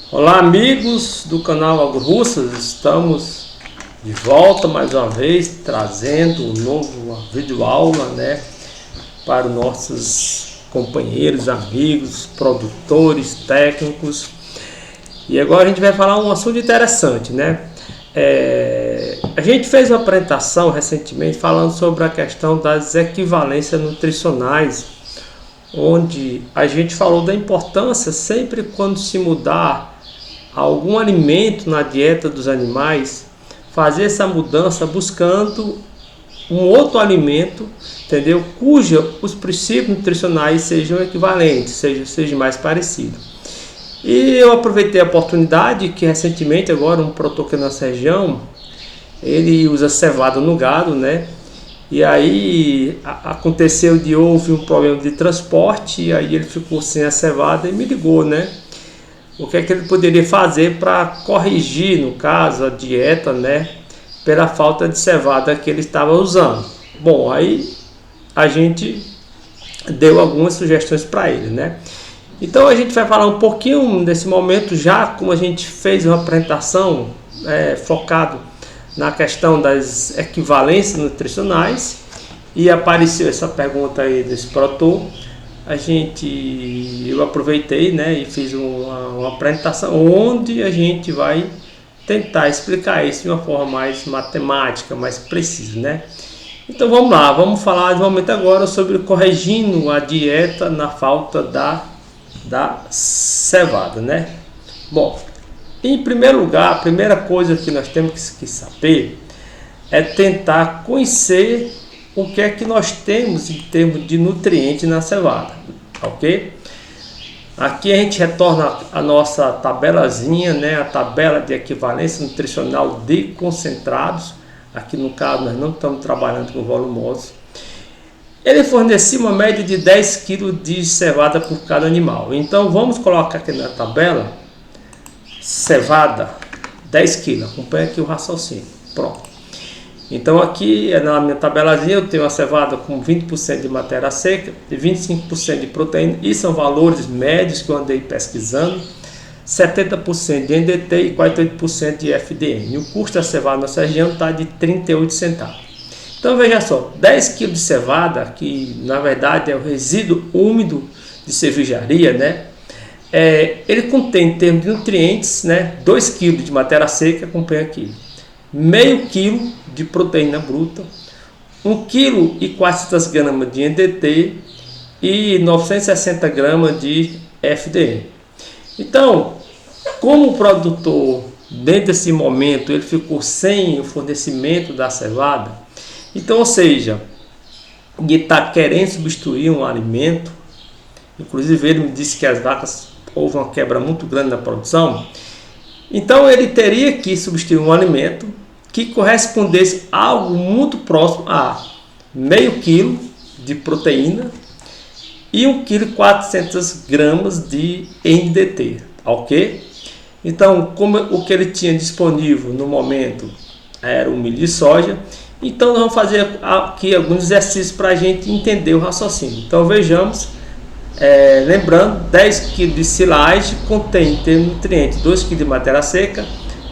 Olá amigos do canal AgroRussas, estamos de volta mais uma vez trazendo um novo videoaula, para os nossos companheiros, amigos, produtores, técnicos. E agora a gente vai falar um assunto interessante, a gente fez uma apresentação recentemente falando sobre a questão das equivalências nutricionais, onde a gente falou da importância sempre quando se mudar algum alimento na dieta dos animais, fazer essa mudança buscando um outro alimento, entendeu? Cuja os princípios nutricionais sejam equivalentes, sejam mais parecidos. E eu aproveitei a oportunidade que recentemente agora um produtor aqui na nossa região, ele usa cevada no gado, E aí aconteceu de houve um problema de transporte, e aí ele ficou sem a cevada e me ligou, O que é que ele poderia fazer para corrigir, no caso, a dieta, pela falta de cevada que ele estava usando. Bom, aí a gente deu algumas sugestões para ele, Então a gente vai falar um pouquinho nesse momento, já como a gente fez uma apresentação focado na questão das equivalências nutricionais, e apareceu essa pergunta aí desse produtor. Eu aproveitei, e fiz uma apresentação onde a gente vai tentar explicar isso de uma forma mais matemática, mais precisa, Então vamos lá, vamos falar de momento agora sobre corrigindo a dieta na falta da cevada, Bom, em primeiro lugar, a primeira coisa que nós temos que saber é tentar conhecer o que é que nós temos em termos de nutrientes na cevada, ok? Aqui a gente retorna a nossa tabelazinha, a tabela de equivalência nutricional de concentrados. Aqui no caso nós não estamos trabalhando com volumosos. Ele fornecia uma média de 10 kg de cevada por cada animal. Então vamos colocar aqui na tabela, cevada, 10 kg. Acompanha aqui o raciocínio. Pronto. Então aqui na minha tabelazinha eu tenho a cevada com 20% de matéria seca e 25% de proteína. E são valores médios que eu andei pesquisando. 70% de NDT e 48% de FDN. E o custo da cevada na nossa região está de 38 centavos. Então veja só, 10 kg de cevada, que na verdade é o resíduo úmido de cervejaria, ele contém em termos de nutrientes, 2 kg de matéria seca, acompanha aqui, meio quilo de proteína bruta, 1 kg e 400 gramas de NDT e 960 gramas de FDN. Então, como o produtor, dentro desse momento, ele ficou sem o fornecimento da cevada, então, ou seja, ele está querendo substituir um alimento, inclusive ele me disse que as vacas houve uma quebra muito grande na produção, então ele teria que substituir um alimento que correspondesse a algo muito próximo a meio quilo de proteína e 1,4 kg de NDT, ok? Então, como o que ele tinha disponível no momento era o milho de soja, então nós vamos fazer aqui alguns exercícios para a gente entender o raciocínio. Então vejamos, lembrando, 10 kg de silagem contém em termos de nutrientes 2 kg de matéria seca,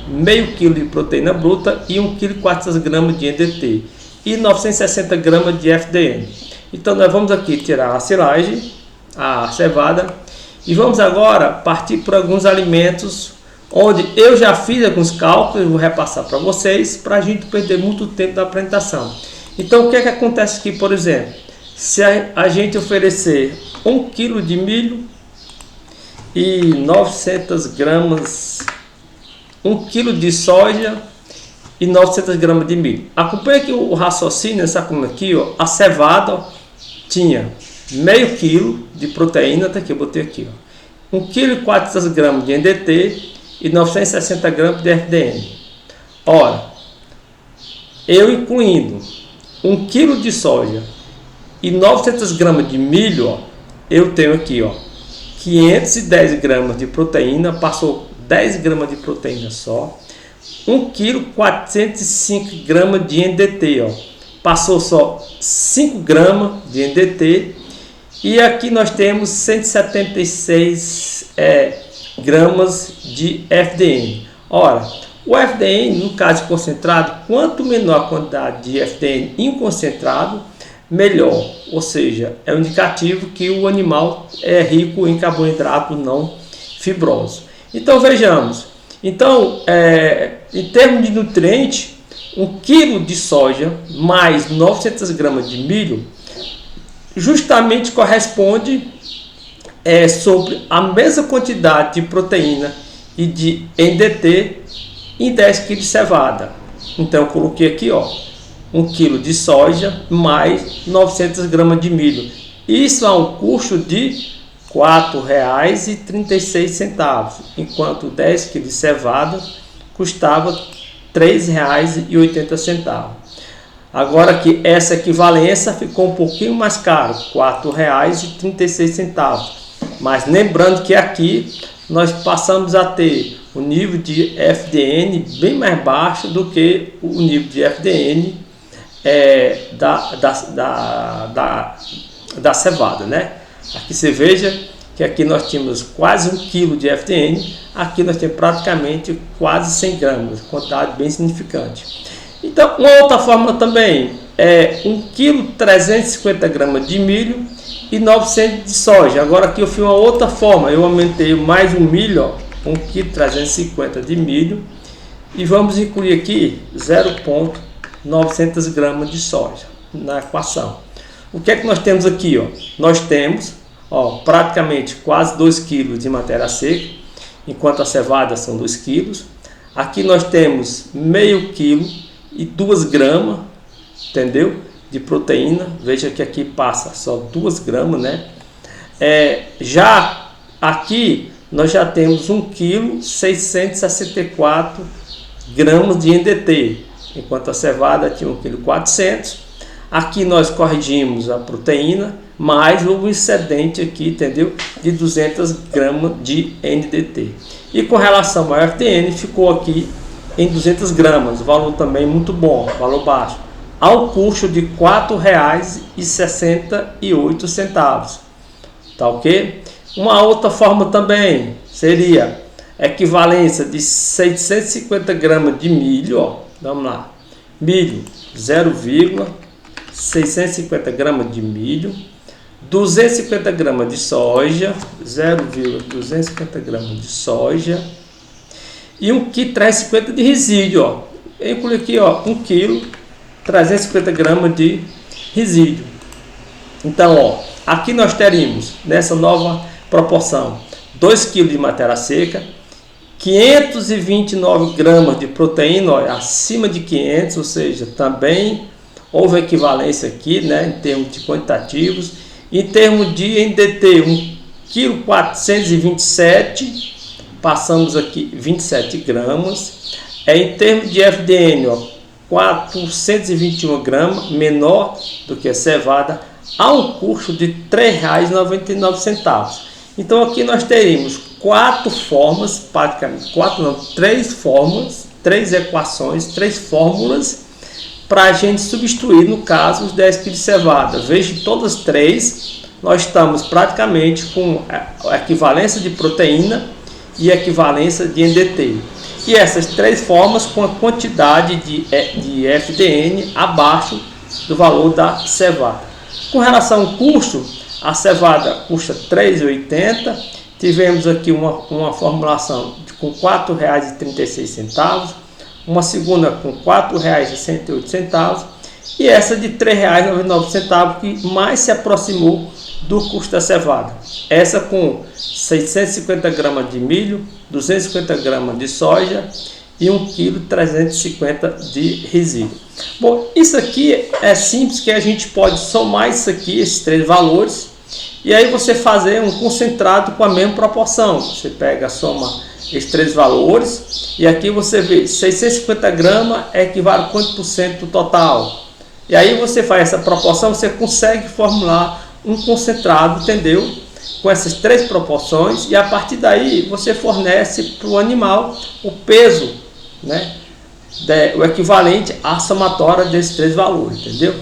meio quilo de proteína bruta e 1,4 kg de NDT e 960 gramas de FDN. Então nós vamos aqui tirar a silagem, a cevada, e vamos agora partir por alguns alimentos onde eu já fiz alguns cálculos, vou repassar para vocês, para a gente perder muito tempo da apresentação. Então o que é que acontece aqui, por exemplo? Se a gente oferecer 1 kg de milho e 900 gramas, 1 kg de soja e 900 gramas de milho. Acompanha aqui o raciocínio, aqui, a cevada tinha meio quilo de proteína, até que eu botei aqui, 1 kg e 400 gramas de NDT e 960 gramas de FDN. Ora, eu incluindo 1 kg de soja e 900 gramas de milho, eu tenho aqui 510 gramas de proteína, passou 10 gramas de proteína só, 1 kg 405 gramas de NDT, passou só 5 gramas de NDT, e aqui nós temos 176 gramas de FDN. Ora, o FDN, no caso de concentrado, quanto menor a quantidade de FDN em concentrado, melhor. Ou seja, é um indicativo que o animal é rico em carboidrato não fibroso. Então vejamos. Então, em termos de nutriente, 1 kg de soja mais 900 gramas de milho justamente corresponde sobre a mesma quantidade de proteína e de NDT em 10 kg de cevada. Então eu coloquei aqui, ó, 1 kg de soja mais 900 gramas de milho. Isso a um custo de R$ 4,36, enquanto 10 kg de cevada custava R$ 3,80. Agora que essa equivalência ficou um pouquinho mais caro, R$ 4,36. Mas lembrando que aqui nós passamos a ter o nível de FDN bem mais baixo do que o nível de FDN da cevada, né? Aqui você veja que aqui nós tínhamos quase 1 kg de FDN, aqui nós temos praticamente quase 100 gramas, quantidade bem significante. Então, uma outra forma também é 1 kg 350 gramas de milho e 900 de soja. Agora aqui eu fiz uma outra forma, eu aumentei mais um milho, ó, 1 kg 350 de milho, e vamos incluir aqui 0,900 gramas de soja na equação. O que é que nós temos aqui? Ó? Nós temos praticamente quase 2 kg de matéria seca, enquanto a cevada são 2 kg. Aqui nós temos meio quilo e 2 gramas, entendeu? De proteína. Veja que aqui passa só 2 gramas, né? Já aqui nós já temos 1 kg 664 gramas de NDT, enquanto a cevada tinha 1 kg 400. Aqui nós corrigimos a proteína, mais o excedente aqui, entendeu? De 200 gramas de NDT. E com relação ao FDN, ficou aqui em 200 gramas, valor também muito bom, valor baixo, ao custo de R$ 4,68. Tá ok? Uma outra forma também seria equivalência de 650 gramas de milho, ó, vamos lá, milho 0,650 gramas de milho, 250 gramas de soja, 0,250 gramas de soja e 1 kg 350 de resíduo, ó. Eu incluí aqui, ó, 1 kg 350 gramas de resíduo. Então, ó, aqui nós teríamos nessa nova proporção 2 kg de matéria seca, 529 gramas de proteína, ó, acima de 500, ou seja, também houve equivalência aqui, né, em termos de quantitativos. Em termos de NDT, 1 kg 427, passamos aqui 27 gramas. Em termos de FDN, ó, 421 gramas, menor do que a cevada, a um custo de R$ 3,99. Então aqui nós teríamos 4 formas, praticamente 3 formas, 3 equações, 3 fórmulas para a gente substituir, no caso, os 10 kg de cevada. Veja, todas 3 nós estamos praticamente com a equivalência de proteína e a equivalência de NDT. E essas 3 formas com a quantidade de FDN abaixo do valor da cevada. Com relação ao custo, a cevada custa R$ 3,80. Tivemos aqui uma formulação com R$ 4,36, uma segunda com R$ 4,68 e essa de R$ 3,99, que mais se aproximou do custo da cevada. Essa com 650 gramas de milho, 250 gramas de soja e 1 kg 350 de resíduo. Bom, isso aqui é simples, que a gente pode somar isso aqui, esses 3 valores, e aí você fazer um concentrado com a mesma proporção. Você pega, soma esses 3 valores e aqui você vê 650 gramas equivale a quanto por cento do total. E aí você faz essa proporção, você consegue formular um concentrado, entendeu? Com essas 3 proporções, e a partir daí você fornece para o animal o peso, né? O equivalente à somatória desses 3 valores, entendeu?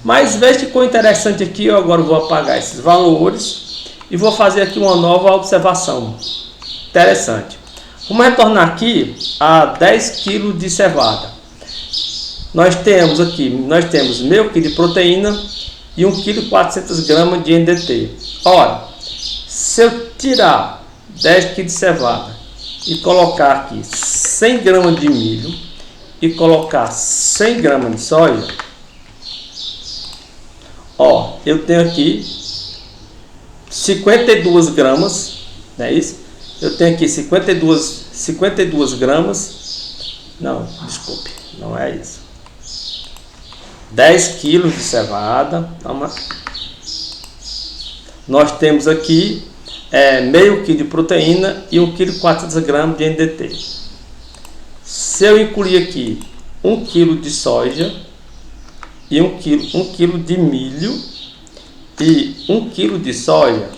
Mas veja que ficou interessante aqui. Eu agora vou apagar esses valores e vou fazer aqui uma nova observação. interessante. Vamos retornar aqui a 10 kg de cevada. Nós temos meio quilo de proteína e 1,4 kg de NDT. Ora, se eu tirar 10 kg de cevada e colocar aqui 100 gramas de milho e colocar 100 gramas de soja, ó, eu tenho aqui 52 gramas, não é isso? Eu tenho aqui 52 gramas, não, desculpe, não é isso. 10 quilos de cevada, nós temos aqui meio quilo de proteína e 1,4 kg de NDT. Se eu incluir aqui 1 kg de soja e 1 kg de milho e 1 kg de soja,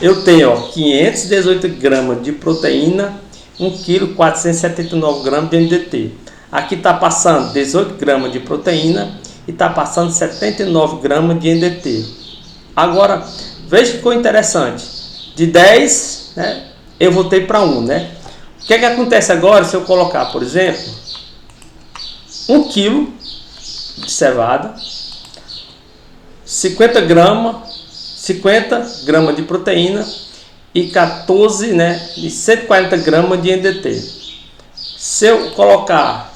eu tenho 518 gramas de proteína, 1,479 kg de NDT. Aqui está passando 18 gramas de proteína e está passando 79 gramas de NDT. Agora, veja que coisa interessante. De 10, né, eu voltei para 1, né? O que acontece agora se eu colocar, por exemplo, 1 kg de cevada, 50 gramas de proteína e 140 gramas de NDT. Se eu colocar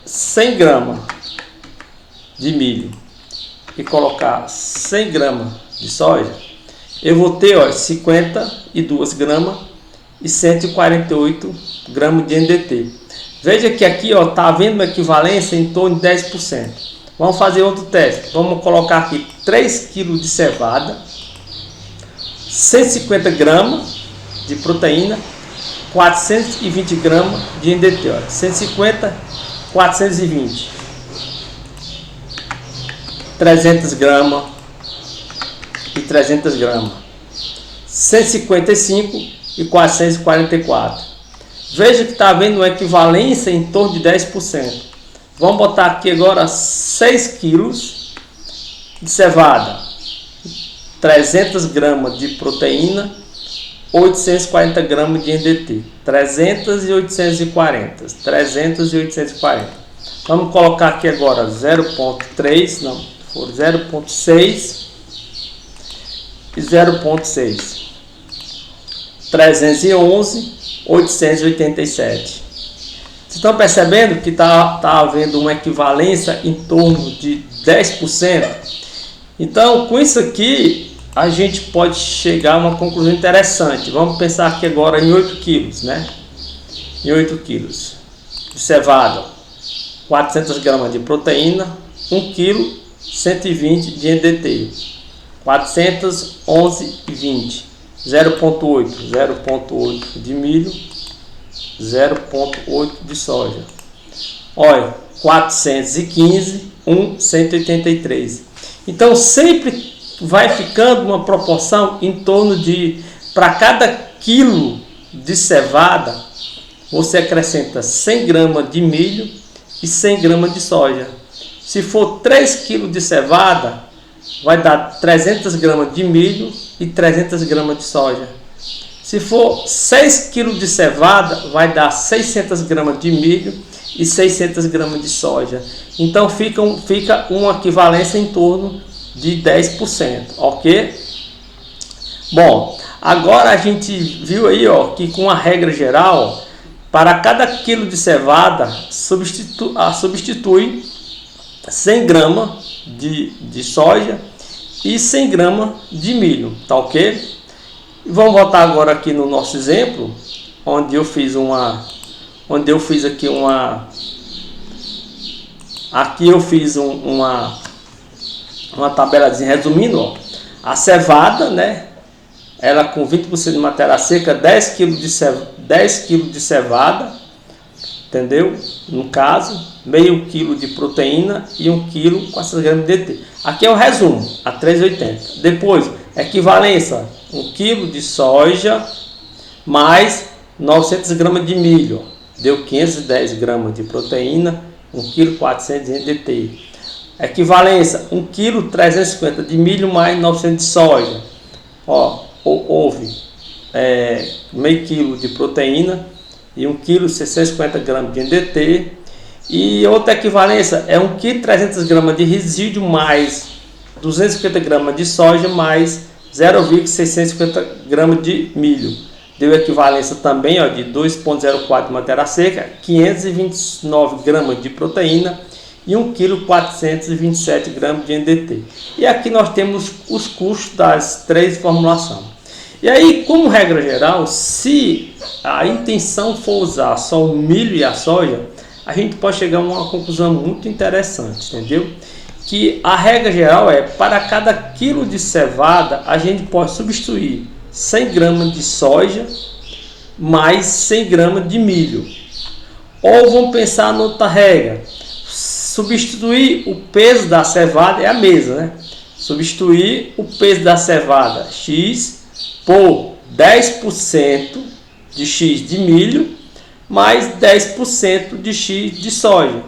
100 gramas de milho e colocar 100 gramas de soja, eu vou ter 52 gramas e 148 gramas de NDT. Veja que aqui está havendo uma equivalência em torno de 10%. Vamos fazer outro teste. Vamos colocar aqui 3 kg de cevada, 150 gramas de proteína, 420 gramas de NDT. 150, 420, 300 gramas e 300 gramas, 155 e 444. Veja que está havendo uma equivalência em torno de 10%. Vamos botar aqui agora 6 quilos de cevada, 300 gramas de proteína, 840 gramas de NDT, 300 e 840, 300 e 840. Vamos colocar aqui agora 0,3, não, for 0,6 e 0,6, 311, 887. Vocês estão percebendo que está havendo uma equivalência em torno de 10%? Então, com isso aqui, a gente pode chegar a uma conclusão interessante. Vamos pensar aqui agora em 8 quilos, né? Em 8 quilos de cevada, 400 gramas de proteína, 1 kg, 120 de NDT, 411,20, 0,8 de milho, 0,8 de soja. Olha, 415, 183. Então sempre vai ficando uma proporção em torno de, para cada quilo de cevada, você acrescenta 100 gramas de milho e 100 gramas de soja. Se for 3 kg de cevada, vai dar 300 gramas de milho e 300 gramas de soja. Se for 6 kg de cevada, vai dar 600 gramas de milho e 600 gramas de soja. Então fica uma equivalência em torno de 10%, ok? Bom, agora a gente viu aí que com a regra geral, para cada quilo de cevada substitui 100 gramas de soja e 100 gramas de milho, tá ok? Vamos voltar agora aqui no nosso exemplo, onde eu fiz uma tabelazinha resumindo, a cevada, né? Ela com 20% de matéria seca, 10 kg de cevada, entendeu? No caso, meio quilo de proteína e 1 kg com essas gramas de DT. Aqui é o resumo, a 3,80. Depois, equivalência, 1 kg de soja mais 900 gramas de milho, deu 510 gramas de proteína, 1,4 kg de NDT. Equivalência, 1 kg 350 de milho mais 900 de soja, houve meio quilo de proteína e 1 kg 650 gramas de NDT, e outra equivalência é 1 kg 300 gramas de resíduo mais 250 gramas de soja mais 0,650 gramas de milho. Deu equivalência também de 2,04 de matéria seca, 529 gramas de proteína e 1 kg 427 gramas de NDT. E aqui nós temos os custos das 3 formulações. E aí, como regra geral, se a intenção for usar só o milho e a soja, a gente pode chegar a uma conclusão muito interessante, entendeu? Que a regra geral é, para cada quilo de cevada, a gente pode substituir 100 gramas de soja mais 100 gramas de milho. Ou vamos pensar noutra regra, substituir o peso da cevada é a mesma, né? Substituir o peso da cevada X por 10% de X de milho mais 10% de X de soja.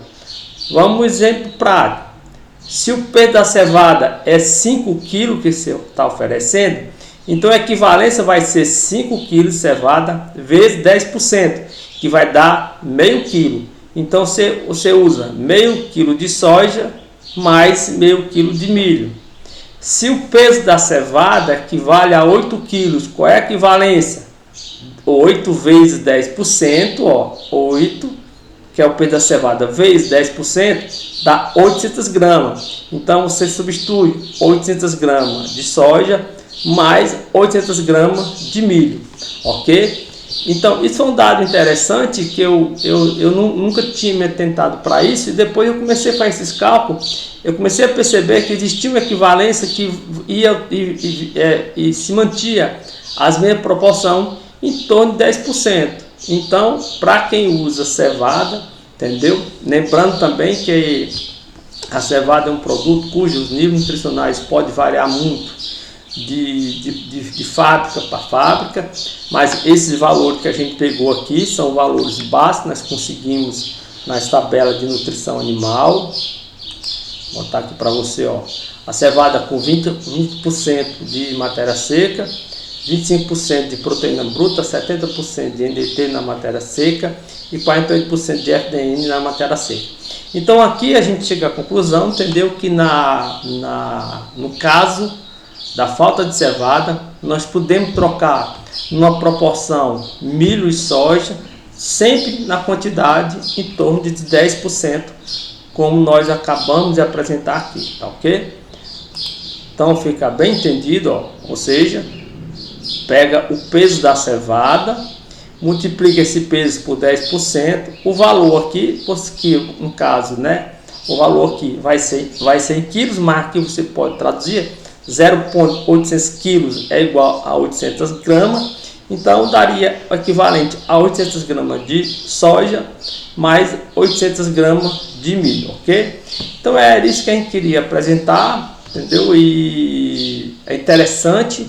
Vamos um exemplo prático. Se o peso da cevada é 5 kg que você está oferecendo, então a equivalência vai ser 5 kg de cevada vezes 10%, que vai dar meio quilo. Então você usa meio quilo de soja mais meio quilo de milho. Se o peso da cevada equivale a 8 kg, qual é a equivalência? 8 vezes 10%, 8, que é o peso da cevada, vezes 10%, dá 800 gramas. Então você substitui 800 gramas de soja mais 800 gramas de milho, ok? Então isso é um dado interessante que eu nunca tinha me atentado para isso, e depois eu comecei a fazer esses cálculos, eu comecei a perceber que existia uma equivalência que se mantia as mesmas proporções em torno de 10%. Então, para quem usa cevada, entendeu? Lembrando também que a cevada é um produto cujos níveis nutricionais podem variar muito de fábrica para fábrica, mas esses valores que a gente pegou aqui são valores básicos, nós conseguimos nas tabelas de nutrição animal. Vou botar aqui para você, a cevada com 20% de matéria seca, 25% de proteína bruta, 70% de NDT na matéria seca e 48% de FDN na matéria seca. Então aqui a gente chega à conclusão, entendeu, que no caso da falta de cevada, nós podemos trocar numa proporção milho e soja, sempre na quantidade em torno de 10%, como nós acabamos de apresentar aqui, tá ok? Então fica bem entendido, ou seja, pega o peso da cevada, multiplica esse peso por 10%, o valor aqui, que no caso, né, o valor aqui vai ser em quilos, mas aqui você pode traduzir 0,800 quilos é igual a 800 gramas, então daria o equivalente a 800 gramas de soja mais 800 gramas de milho, ok? Então é isso que a gente queria apresentar, entendeu? E é interessante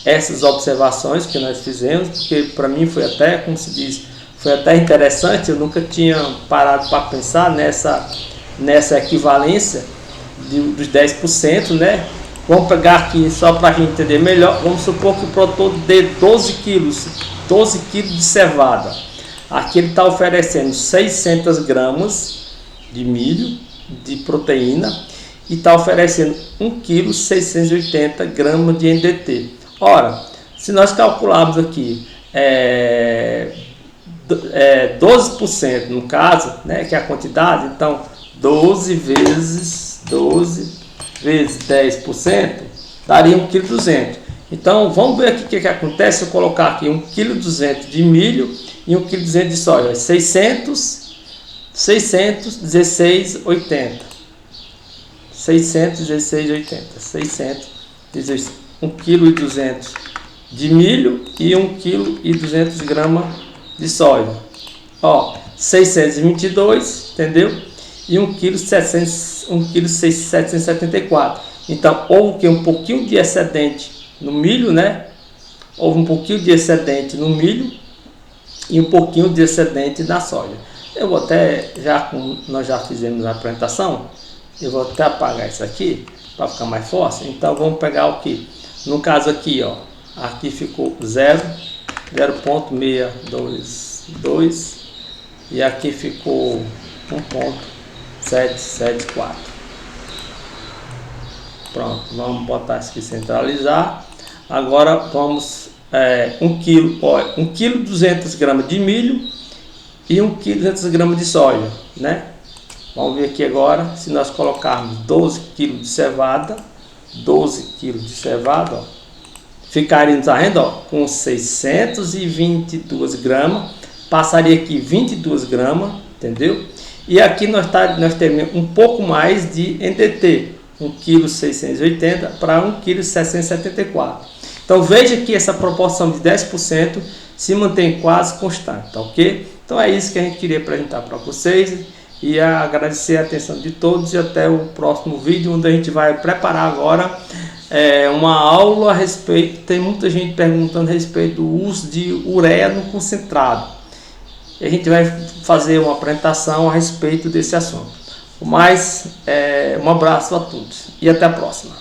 essas observações que nós fizemos, porque para mim foi até, como se diz, foi até interessante, eu nunca tinha parado para pensar nessa equivalência dos 10%, né? Vamos pegar aqui só para a gente entender melhor. Vamos supor que o produtor dê 12 quilos de cevada. Aqui ele está oferecendo 600 gramas de milho, de proteína, e está oferecendo 1 kg 680 gramas de NDT. Ora, se nós calcularmos aqui 12% no caso, né, que é a quantidade, então 12 vezes 10% daria 1,2 kg. Então vamos ver aqui o que acontece se eu colocar aqui 1,2 kg de milho e 1,2 kg de soja. 616,80. 1,2 kg de milho e 1,2 kg de soja. 622, entendeu? E 1,774 kg. Então houve um pouquinho de excedente no milho, né? Houve um pouquinho de excedente no milho e um pouquinho de excedente na soja. Eu vou até, como nós já fizemos a apresentação, eu vou até apagar isso aqui para ficar mais forte. Então vamos pegar o que? No caso aqui, aqui ficou 0,622 e aqui ficou 1,774. Pronto, vamos botar isso aqui, centralizar. Agora vamos 1 kg 200 gramas de milho e 1 kg 200 gramas de soja, né? Vamos ver aqui agora, se nós colocarmos 12 kg de cevada, 12 kg de cevada, ó, ficaríamos arredondando com 622 gramas, passaria aqui 22 gramas, entendeu? E aqui nós temos um pouco mais de NDT, 1 kg 680 para 1 kg 674. Então veja que essa proporção de 10% se mantém quase constante, tá ok? Então é isso que a gente queria apresentar para vocês e agradecer a atenção de todos e até o próximo vídeo, onde a gente vai preparar agora uma aula a respeito. Tem muita gente perguntando a respeito do uso de ureia no concentrado. E a gente vai fazer uma apresentação a respeito desse assunto. Mas um abraço a todos e até a próxima.